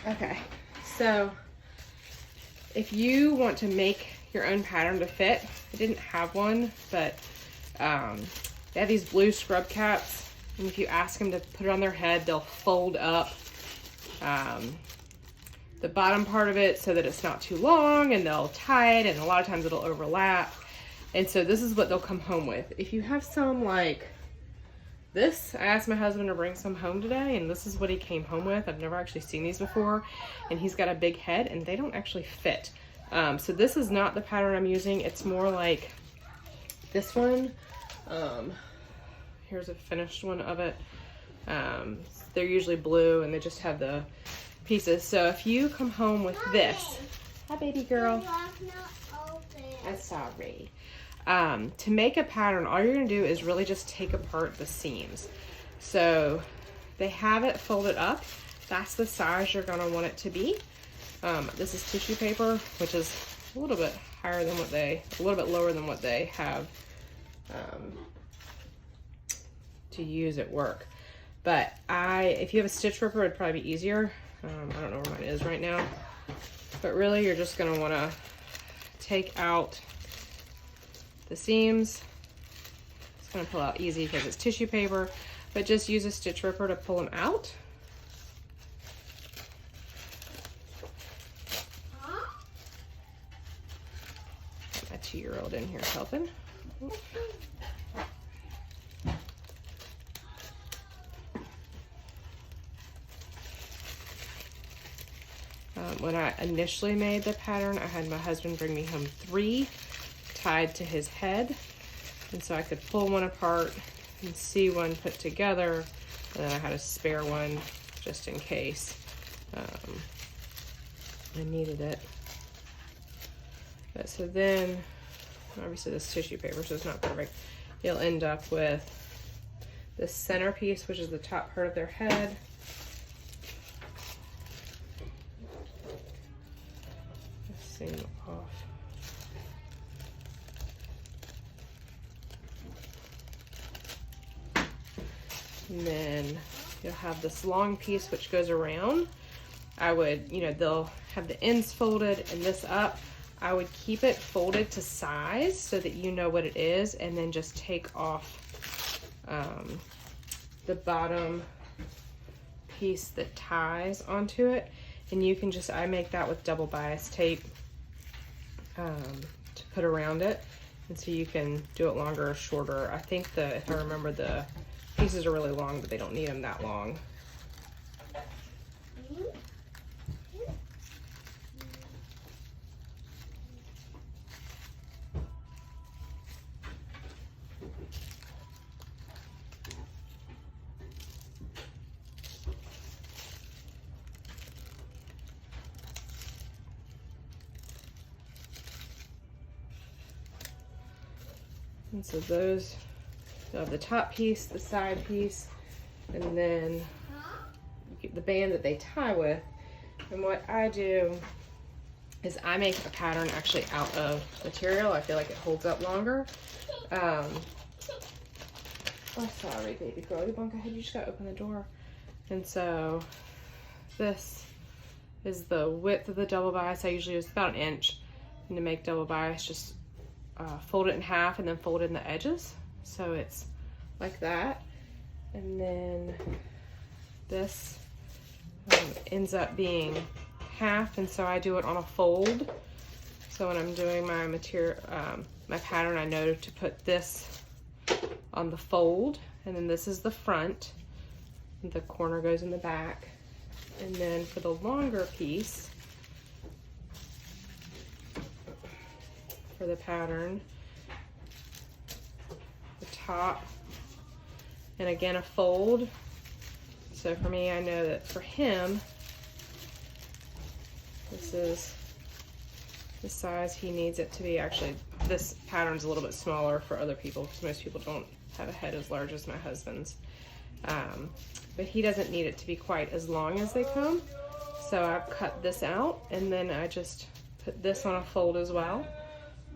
Okay, so if you want to make your own pattern to fit, I didn't have one, but they have these blue scrub caps, and if you ask them to put it on their head, they'll fold up the bottom part of it so that it's not too long, and they'll tie it, and a lot of times it'll overlap. And so this is what they'll come home with. If you have some like this, I asked my husband to bring some home today, and this is what he came home with. I've never actually seen these before, and he's got a big head, and they don't actually fit. So this is not the pattern I'm using. It's more like this one. Here's a finished one of it. They're usually blue, and they just have the pieces. So if you come home with this, hi baby girl. I'm sorry. To make a pattern, all you're gonna do is really just take apart the seams. So they have it folded up. That's the size you're gonna want it to be. This is tissue paper, which is a little bit higher than a little bit lower than what they have to use at work. But if you have a stitch ripper, it'd probably be easier. I don't know where mine is right now. But really, you're just gonna wanna take out the seams. It's gonna pull out easy because it's tissue paper, but just use a stitch ripper to pull them out. Got my 2-year-old in here helping. When I initially made the pattern, I had my husband bring me home 3 tied to his head, and so I could pull one apart and see one put together, and then I had a spare one just in case I needed it. But so then, obviously this tissue paper, so it's not perfect. You'll end up with this centerpiece, which is the top part of their head. Seam off. And then you'll have this long piece which goes around. I would, they'll have the ends folded and this up. I would keep it folded to size so that you know what it is, and then just take off the bottom piece that ties onto it. And you can I make that with double bias tape to put around it. And so you can do it longer or shorter. I think if I remember, the pieces are really long, but they don't need them that long. And so those, you'll have the top piece, the side piece, and then the band that they tie with. And what I do is I make a pattern actually out of material. I feel like it holds up longer. Oh, sorry, baby girl. You bunk ahead. You just gotta open the door. And so this is the width of the double bias. I usually use about 1 inch. And to make double bias, just fold it in half and then fold in the edges. So it's like that. And then this ends up being half, and so I do it on a fold. So when I'm doing my material, my pattern, I know to put this on the fold, and then this is the front, and the corner goes in the back. And then for the longer piece, for the pattern, the top, and again a fold. So for me, I know that for him, this is the size he needs it to be. Actually, this pattern's a little bit smaller for other people because most people don't have a head as large as my husband's. But he doesn't need it to be quite as long as they come. So I've cut this out, and then I just put this on a fold as well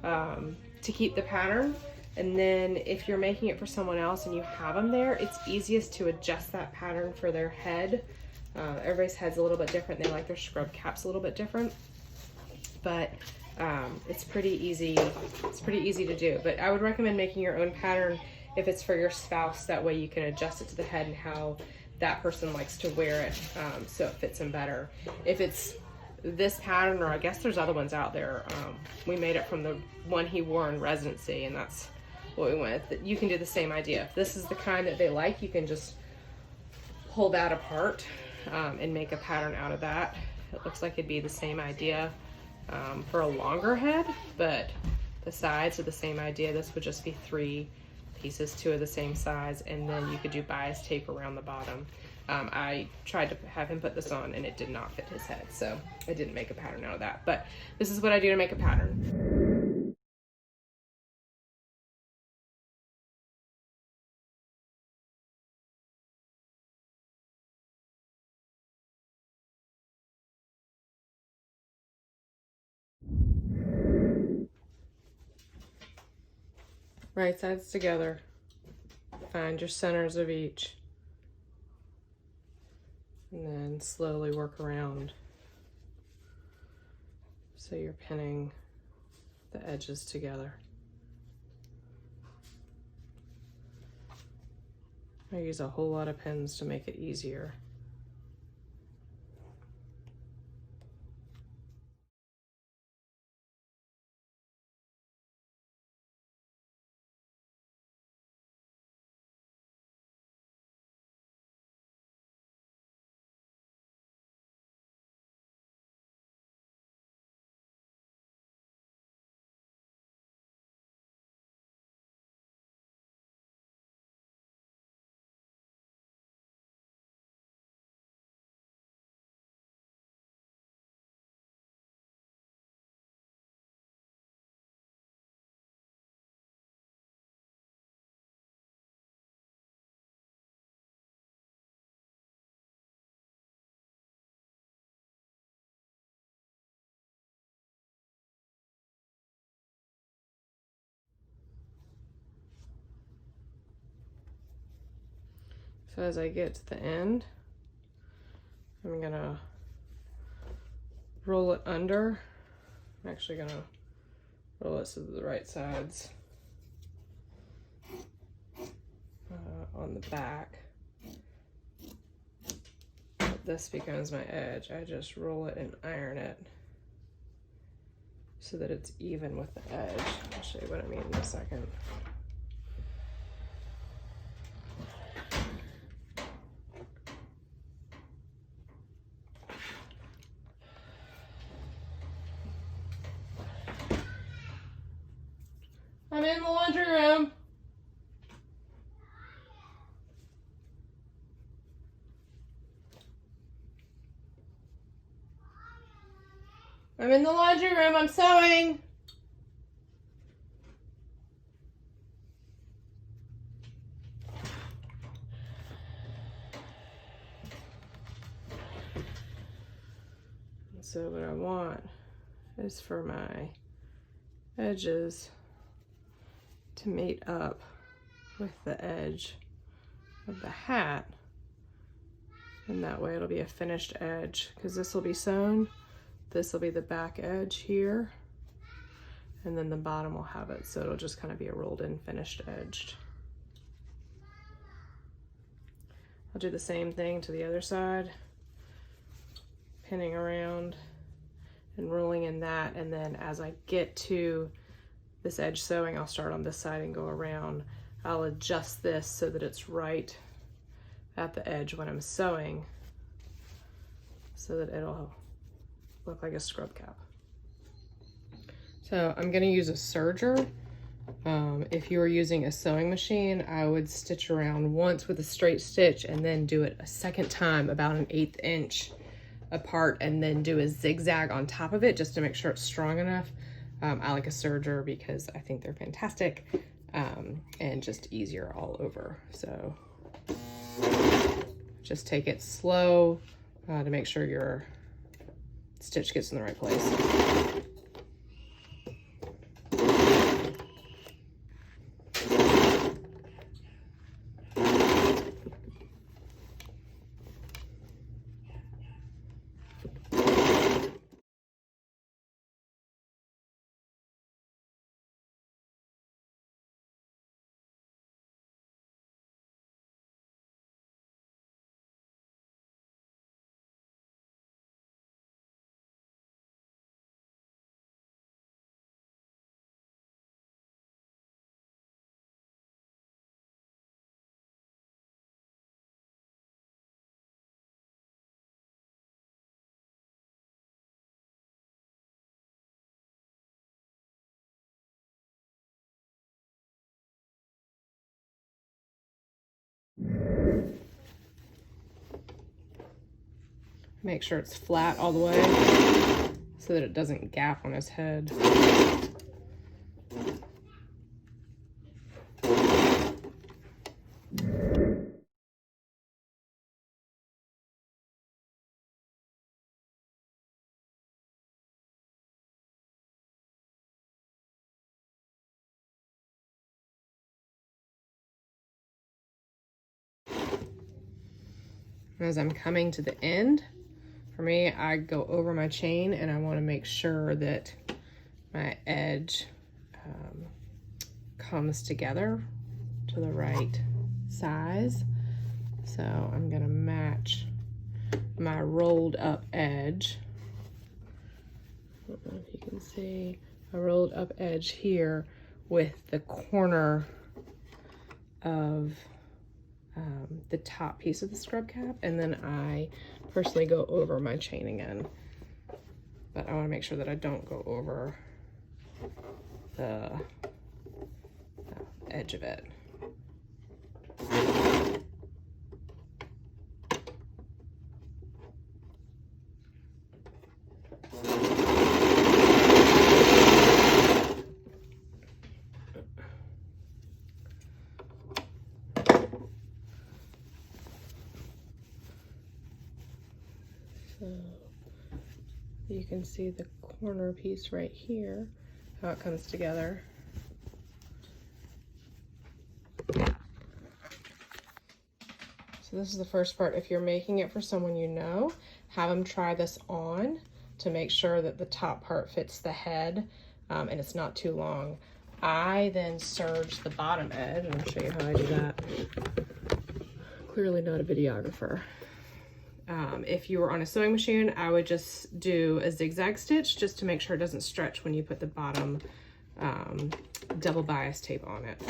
to keep the pattern. And then if you're making it for someone else and you have them there, it's easiest to adjust that pattern for their head Everybody's head's a little bit different. They like their scrub caps a little bit different, but it's pretty easy. It's pretty easy to do, but I would recommend making your own pattern if it's for your spouse. That way you can adjust it to the head and how that person likes to wear it, so it fits him better. If it's this pattern, or I guess there's other ones out there, we made it from the one he wore in residency, and that's what we went with. You can do the same idea. If this is the kind that they like, you can just pull that apart and make a pattern out of that. It looks like it'd be the same idea for a longer head, but the sides are the same idea. This would just be 3 pieces, 2 of the same size, and then you could do bias tape around the bottom. I tried to have him put this on and it did not fit his head, so I didn't make a pattern out of that, but this is what I do to make a pattern. Right sides together. Find your centers of each. And then slowly work around. So you're pinning the edges together. I use a whole lot of pins to make it easier. So as I get to the end, I'm gonna roll it under. I'm actually gonna roll it so that the right side's on the back. But this becomes my edge. I just roll it and iron it so that it's even with the edge. I'll show you what I mean in a second. I'm in the laundry room. I'm in the laundry room. I'm sewing. So what I want is for my edges to meet up with the edge of the hat, and that way it'll be a finished edge, because this will be sewn, this will be the back edge here, and then the bottom will have it, so it'll just kind of be a rolled in finished edged. I'll do the same thing to the other side, pinning around and rolling in that, and then as I get to this edge sewing, I'll start on this side and go around. I'll adjust this so that it's right at the edge when I'm sewing, so that it'll look like a scrub cap. So I'm gonna use a serger. If you were using a sewing machine, I would stitch around once with a straight stitch and then do it a second time about an 1/8 inch apart, and then do a zigzag on top of it just to make sure it's strong enough. I like a serger because I think they're fantastic, and just easier all over. So just take it slow to make sure your stitch gets in the right place. Make sure it's flat all the way so that it doesn't gap on his head. As I'm coming to the end, for me, I go over my chain and I want to make sure that my edge comes together to the right size. So I'm going to match my rolled up edge. I don't know if you can see a rolled up edge here with the corner of the top piece of the scrub cap, and then I personally go over my chain again, but I want to make sure that I don't go over the edge of it. So you can see the corner piece right here, how it comes together. So this is the first part. If you're making it for someone you know, have them try this on to make sure that the top part fits the head and it's not too long. I then serge the bottom edge, and I'll show you how I do that. Clearly not a videographer. If you were on a sewing machine, I would just do a zigzag stitch just to make sure it doesn't stretch when you put the bottom double bias tape on it.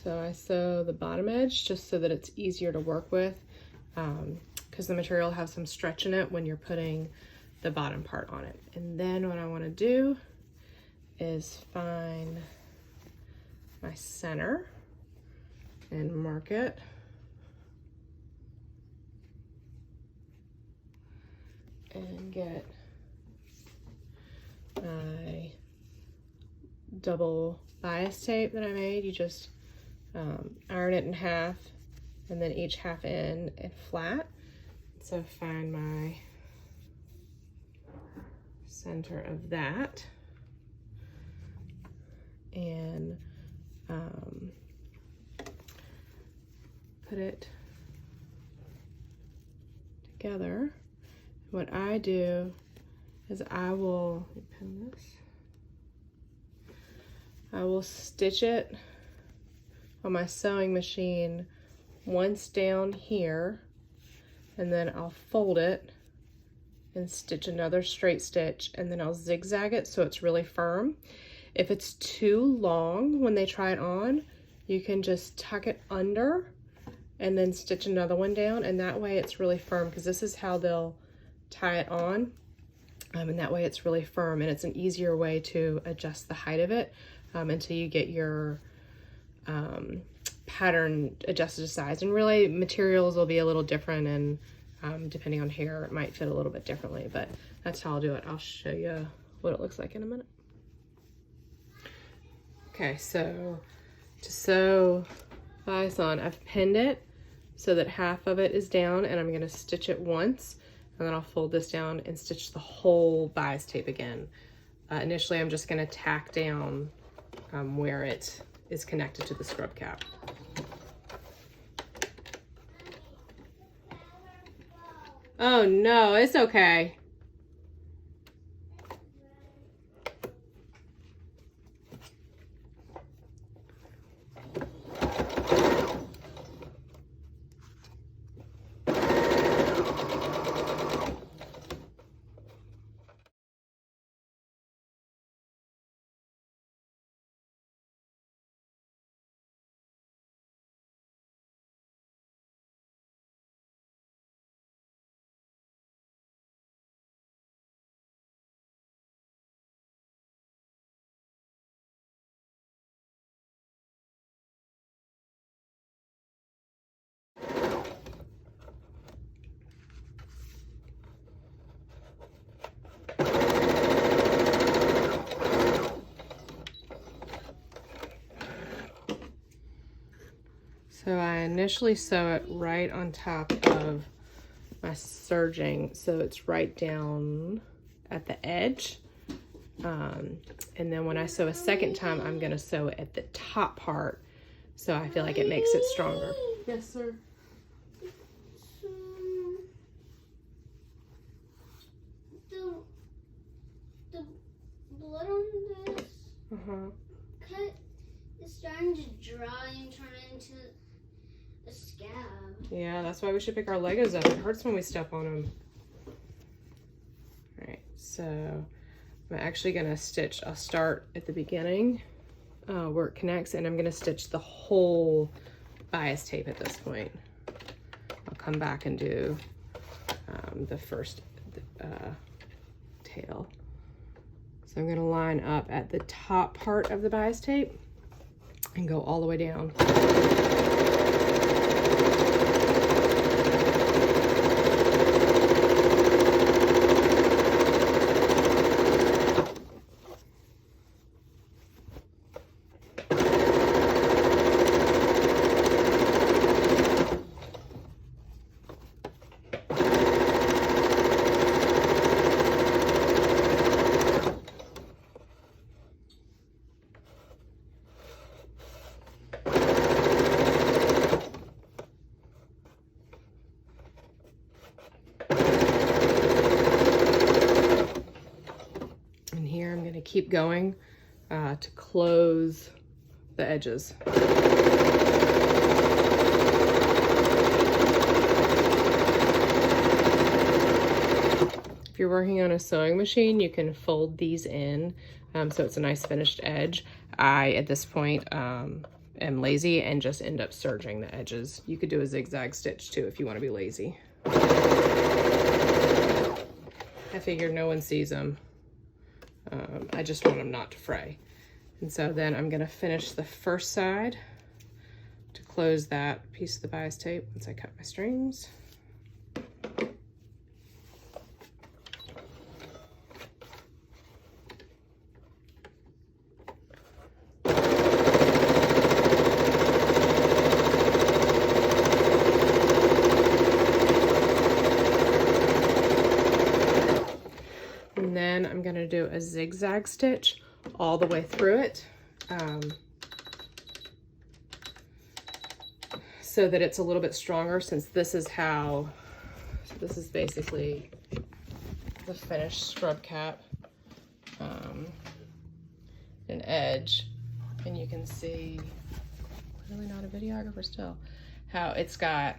So I sew the bottom edge just so that it's easier to work with, because the material has some stretch in it when you're putting the bottom part on it. And then what I want to do is find my center and mark it. And get my double bias tape that I made. You just iron it in half and then each half in and flat. So find my center of that and put it together. What I do is I will pin this. I will stitch it on my sewing machine once down here, and then I'll fold it and stitch another straight stitch, and then I'll zigzag it so it's really firm. If it's too long when they try it on, you can just tuck it under and then stitch another one down, and that way it's really firm, because this is how they'll tie it on, and that way it's really firm, and it's an easier way to adjust the height of it until you get your pattern adjusted to size. And really materials will be a little different, and depending on hair it might fit a little bit differently, but that's how I'll do it. I'll show you what it looks like in a minute. Okay, so to sew bias on, I've pinned it so that half of it is down, and I'm going to stitch it once, and then I'll fold this down and stitch the whole bias tape again. Initially I'm just going to tack down where it is connected to the scrub cap. Oh no, it's okay. initially sew it right on top of my serging, so it's right down at the edge. And then when I sew a second time, I'm gonna sew it at the top part, so I feel like it makes it stronger. Yes, sir. The blood on this cut is starting to dry and turn into a scab. Yeah, that's why we should pick our Legos up. It hurts when we step on them. All right, so I'm actually gonna stitch. I'll start at the beginning where it connects, and I'm gonna stitch the whole bias tape at this point. I'll come back and do the first tail. So I'm gonna line up at the top part of the bias tape and go all the way down. Keep going to close the edges. If you're working on a sewing machine, you can fold these in so it's a nice finished edge. I, at this point, am lazy and just end up serging the edges. You could do a zigzag stitch too if you want to be lazy. I figured no one sees them. I just want them not to fray. And so then I'm gonna finish the first side to close that piece of the bias tape once I cut my strings. And then I'm gonna do a zigzag stitch all the way through it so that it's a little bit stronger, since this is how, this is basically the finished scrub cap, an edge, and you can see, really not a videographer still, how it's got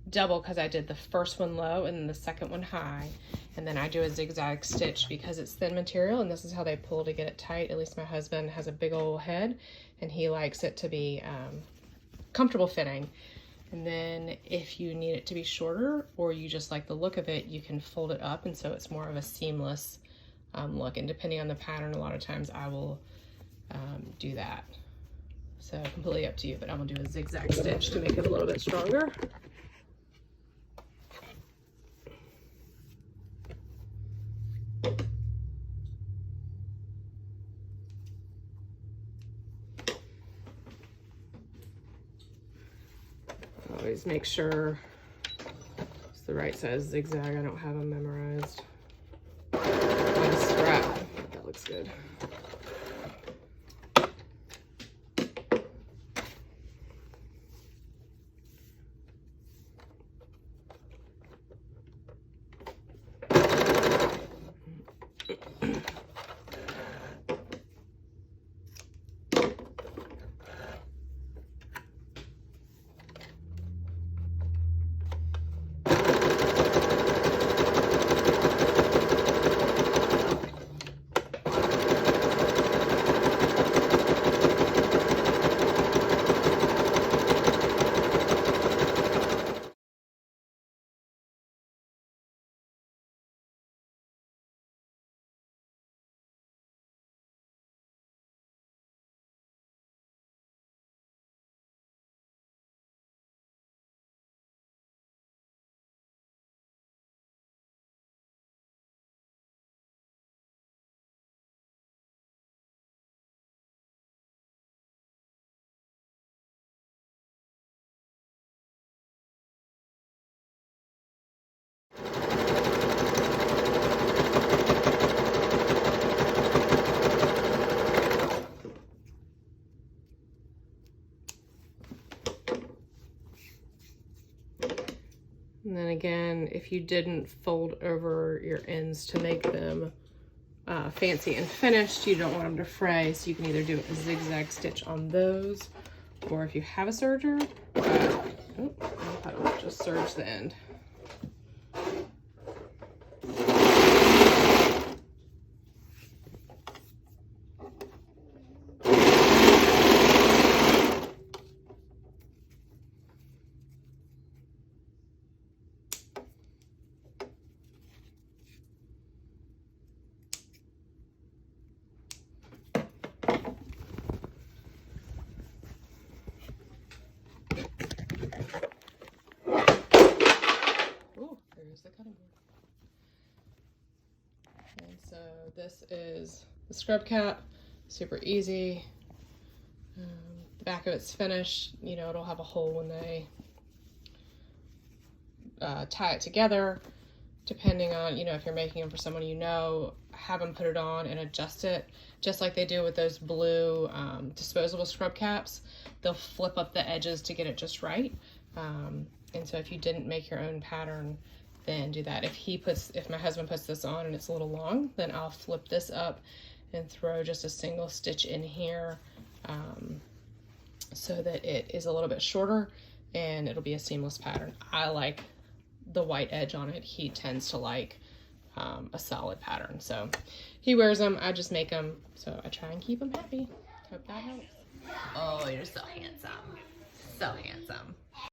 double because I did the first one low and then the second one high, and then I do a zigzag stitch because it's thin material, and this is how they pull to get it tight. At least my husband has a big old head and he likes it to be comfortable fitting. And then if you need it to be shorter or you just like the look of it, you can fold it up, and so it's more of a seamless look. And depending on the pattern, a lot of times I will do that. So completely up to you, but I'm gonna do a zigzag stitch to make it a little bit stronger. Always make sure it's the right size zigzag. I don't have them memorized. And strap, that looks good. And then again, if you didn't fold over your ends to make them fancy and finished, you don't want them to fray, so you can either do a zigzag stitch on those, or if you have a serger, oh, I thought it would just serge the end. The cutting board. And so this is the scrub cap, super easy. The back of it's finished. You know, it'll have a hole when they tie it together, depending on, you know, if you're making them for someone you know, have them put it on and adjust it, just like they do with those blue disposable scrub caps. They'll flip up the edges to get it just right. And so if you didn't make your own pattern, then do that. If my husband puts this on and it's a little long, then I'll flip this up and throw just a single stitch in here so that it is a little bit shorter and it'll be a seamless pattern. I like the white edge on it. He tends to like a solid pattern. So he wears them, I just make them, so I try and keep him happy. Hope that helps. Oh, you're so handsome. So handsome.